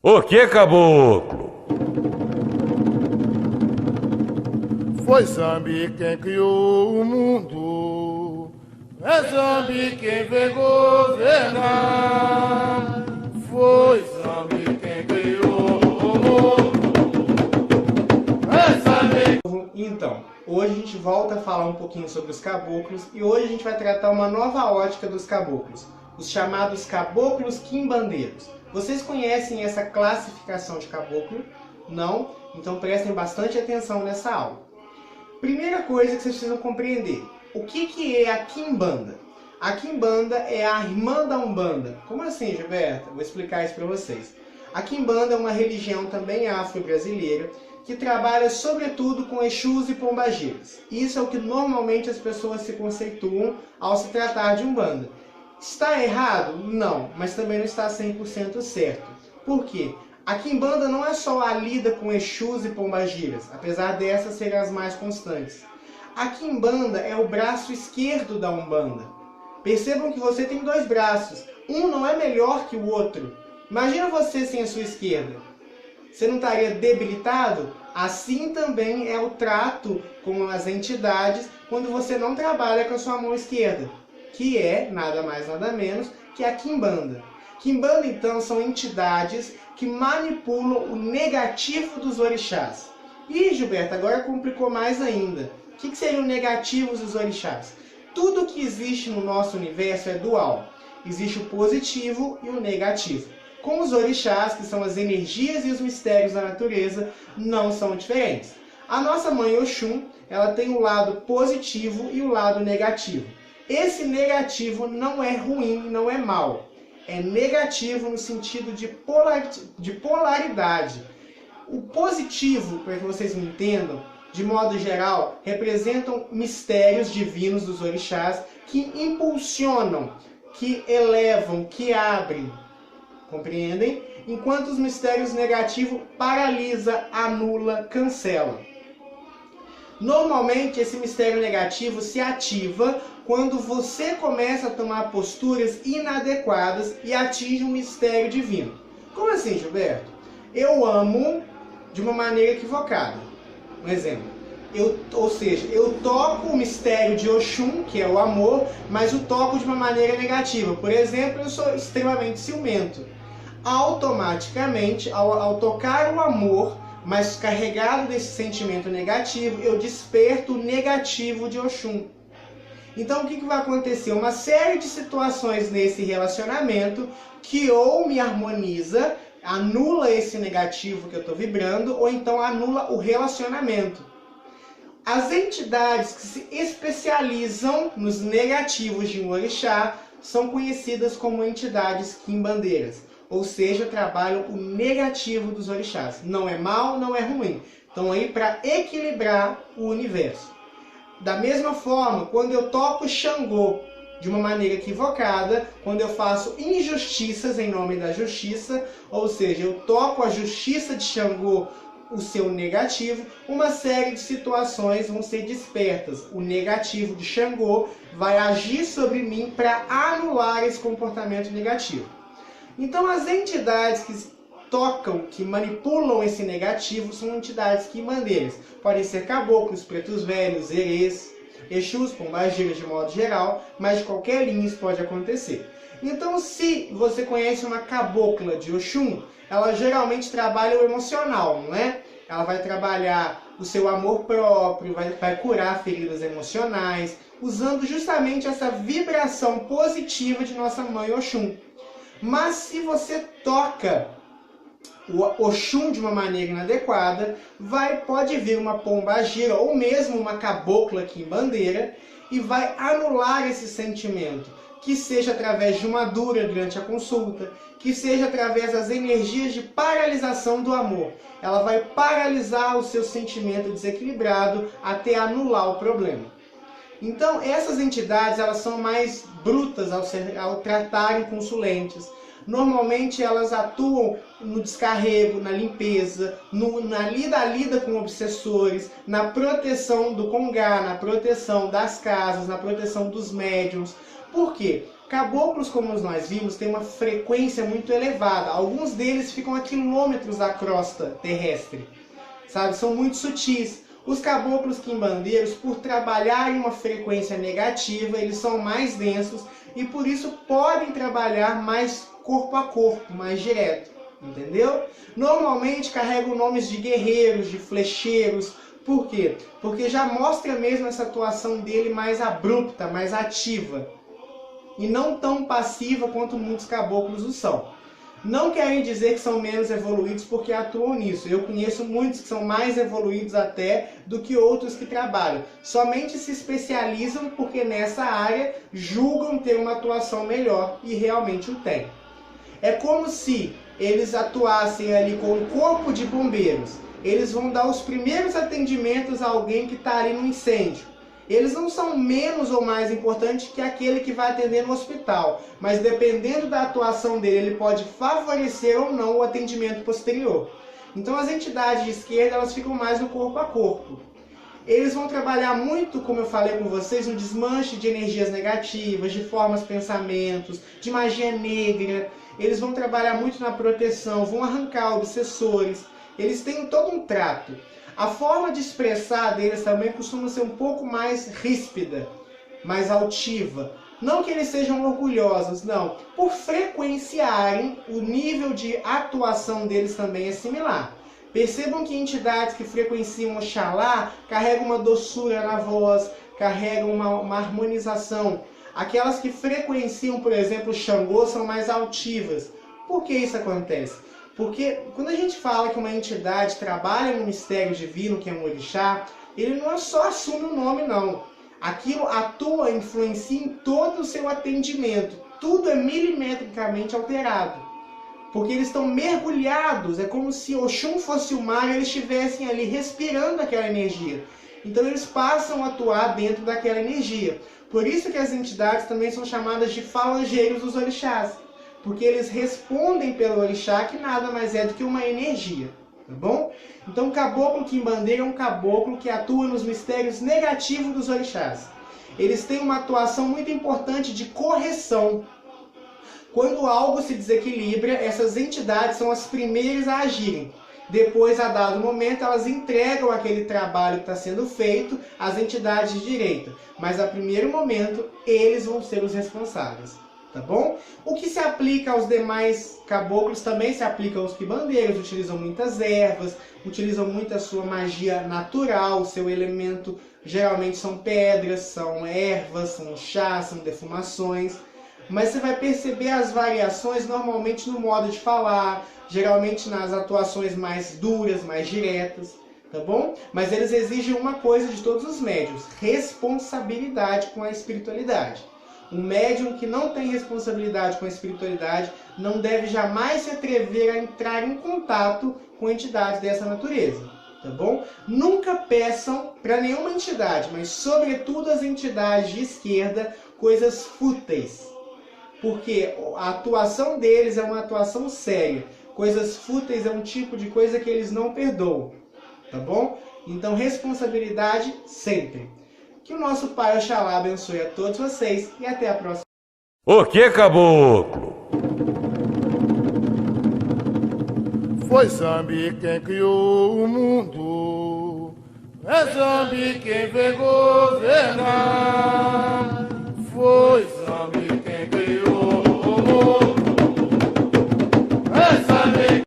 O que, caboclo? Foi Zambi quem criou o mundo, é Zambi quem veio governar. Foi Zambi quem criou o mundo, é Zambi. Então, hoje a gente volta a falar um pouquinho sobre os caboclos e hoje a gente vai tratar uma nova ótica dos caboclos, os chamados caboclos quimbandeiros. Vocês conhecem essa classificação de caboclo? Não? Então prestem bastante atenção nessa aula. Primeira coisa que vocês precisam compreender, o que é a quimbanda? A quimbanda é a irmã da Umbanda. Como assim, Gilberto? Vou explicar isso para vocês. A quimbanda é uma religião também afro-brasileira que trabalha sobretudo com exus e pombagiras. Isso é o que normalmente as pessoas se conceituam ao se tratar de Umbanda. Está errado? Não, mas também não está 100% certo. Por quê? A quimbanda não é só a lida com exus e pombagiras, apesar dessas serem as mais constantes. A quimbanda é o braço esquerdo da Umbanda. Percebam que você tem dois braços, um não é melhor que o outro. Imagina você sem a sua esquerda. Você não estaria debilitado? Assim também é o trato com as entidades quando você não trabalha com a sua mão esquerda, que é nada mais nada menos que a quimbanda. Quimbanda, então, são entidades que manipulam o negativo dos orixás. Ih, Gilberto, agora complicou mais ainda. O que seriam negativos dos orixás? Tudo que existe no nosso universo é dual. Existe o positivo e o negativo. Com os orixás, que são as energias e os mistérios da natureza, não são diferentes. A nossa mãe Oxum, ela tem o lado positivo e o lado negativo. Esse negativo não é ruim, não é mal. É negativo no sentido de polaridade. O positivo, para que vocês me entendam, de modo geral, representam mistérios divinos dos orixás que impulsionam, que elevam, que abrem. Compreendem? Enquanto os mistérios negativos paralisa, anula, cancela. Normalmente esse mistério negativo se ativa quando você começa a tomar posturas inadequadas e atinge um mistério divino. Como assim, Gilberto? Eu amo de uma maneira equivocada. Um exemplo. Eu toco o mistério de Oxum, que é o amor, mas o toco de uma maneira negativa. Por exemplo, eu sou extremamente ciumento. Automaticamente, ao tocar o amor, mas carregado desse sentimento negativo, eu desperto o negativo de Oxum. Então o que vai acontecer? Uma série de situações nesse relacionamento que ou me harmoniza, anula esse negativo que eu estou vibrando, ou então anula o relacionamento. As entidades que se especializam nos negativos de um orixá são conhecidas como entidades quimbandeiras. Ou seja, trabalham o negativo dos orixás. Não é mal, não é ruim. Estão aí para equilibrar o universo. Da mesma forma, quando eu toco Xangô de uma maneira equivocada, quando eu faço injustiças em nome da justiça, ou seja, eu toco a justiça de Xangô, o seu negativo, uma série de situações vão ser despertas. O negativo de Xangô vai agir sobre mim para anular esse comportamento negativo. Então as entidades que tocam, que manipulam esse negativo, são entidades quimbandeiras. Podem ser caboclos, pretos velhos, erês, exus, pombagiras de modo geral, mas de qualquer linha isso pode acontecer. Então se você conhece uma cabocla de Oxum, ela geralmente trabalha o emocional, não é? Ela vai trabalhar o seu amor próprio, vai curar feridas emocionais, usando justamente essa vibração positiva de nossa mãe Oxum. Mas se você toca o Oxum de uma maneira inadequada, pode vir uma pombagira ou mesmo uma cabocla quimbandeira e vai anular esse sentimento, que seja através de uma dura durante a consulta, que seja através das energias de paralisação do amor. Ela vai paralisar o seu sentimento desequilibrado até anular o problema. Então essas entidades elas são mais brutas ao tratarem consulentes. Normalmente elas atuam no descarrego, na limpeza, na lida com obsessores, na proteção do congá, na proteção das casas, na proteção dos médiuns. Por quê? Caboclos, como nós vimos, têm uma frequência muito elevada. Alguns deles ficam a quilômetros da crosta terrestre, sabe? São muito sutis. Os caboclos quimbandeiros, por trabalhar em uma frequência negativa, eles são mais densos e por isso podem trabalhar mais corpo a corpo, mais direto, entendeu? Normalmente carregam nomes de guerreiros, de flecheiros. Por quê? Porque já mostra mesmo essa atuação dele mais abrupta, mais ativa. E não tão passiva quanto muitos caboclos o são. Não querem dizer que são menos evoluídos porque atuam nisso. Eu conheço muitos que são mais evoluídos até do que outros que trabalham. Somente se especializam porque nessa área julgam ter uma atuação melhor e realmente o têm. É como se eles atuassem ali com o corpo de bombeiros. Eles vão dar os primeiros atendimentos a alguém que está ali no incêndio. Eles não são menos ou mais importantes que aquele que vai atender no hospital, mas dependendo da atuação dele, ele pode favorecer ou não o atendimento posterior. Então as entidades de esquerda, elas ficam mais no corpo a corpo. Eles vão trabalhar muito, como eu falei com vocês, no desmanche de energias negativas, de formas, pensamentos, de magia negra. Eles vão trabalhar muito na proteção, vão arrancar obsessores. Eles têm todo um trato. A forma de expressar deles também costuma ser um pouco mais ríspida, mais altiva. Não que eles sejam orgulhosos, não. Por frequenciarem, o nível de atuação deles também é similar. Percebam que entidades que frequenciam Oxalá carregam uma doçura na voz, carregam uma harmonização. Aquelas que frequenciam, por exemplo, Xangô são mais altivas. Por que isso acontece? Porque quando a gente fala que uma entidade trabalha no mistério divino, que é um orixá, ele não só assume o nome, não. Aquilo atua, influencia em todo o seu atendimento. Tudo é milimetricamente alterado. Porque eles estão mergulhados, é como se Oxum fosse o mar e eles estivessem ali respirando aquela energia. Então eles passam a atuar dentro daquela energia. Por isso que as entidades também são chamadas de falangeiros dos orixás. Porque eles respondem pelo orixá, que nada mais é do que uma energia, tá bom? Então o caboclo quimbandeiro é um caboclo que atua nos mistérios negativos dos orixás. Eles têm uma atuação muito importante de correção. Quando algo se desequilibra, essas entidades são as primeiras a agirem. Depois, a dado momento, elas entregam aquele trabalho que está sendo feito às entidades de direita. Mas a primeiro momento, eles vão ser os responsáveis. Tá bom? O que se aplica aos demais caboclos também se aplica aos quibandeiros. Utilizam muitas ervas, utilizam muito a sua magia natural, o seu elemento geralmente são pedras, são ervas, são chás, são defumações. Mas você vai perceber as variações normalmente no modo de falar, geralmente nas atuações mais duras, mais diretas, tá bom? Mas eles exigem uma coisa de todos os médiuns: responsabilidade com a espiritualidade. Um médium que não tem responsabilidade com a espiritualidade não deve jamais se atrever a entrar em contato com entidades dessa natureza, tá bom? Nunca peçam para nenhuma entidade, mas sobretudo as entidades de esquerda, coisas fúteis. Porque a atuação deles é uma atuação séria. Coisas fúteis é um tipo de coisa que eles não perdoam, tá bom? Então responsabilidade sempre. Que o nosso Pai Oxalá abençoe a todos vocês e até a próxima. O que, caboclo? Foi Zambi quem criou o mundo, é Zambi quem vem governar. Foi Zambi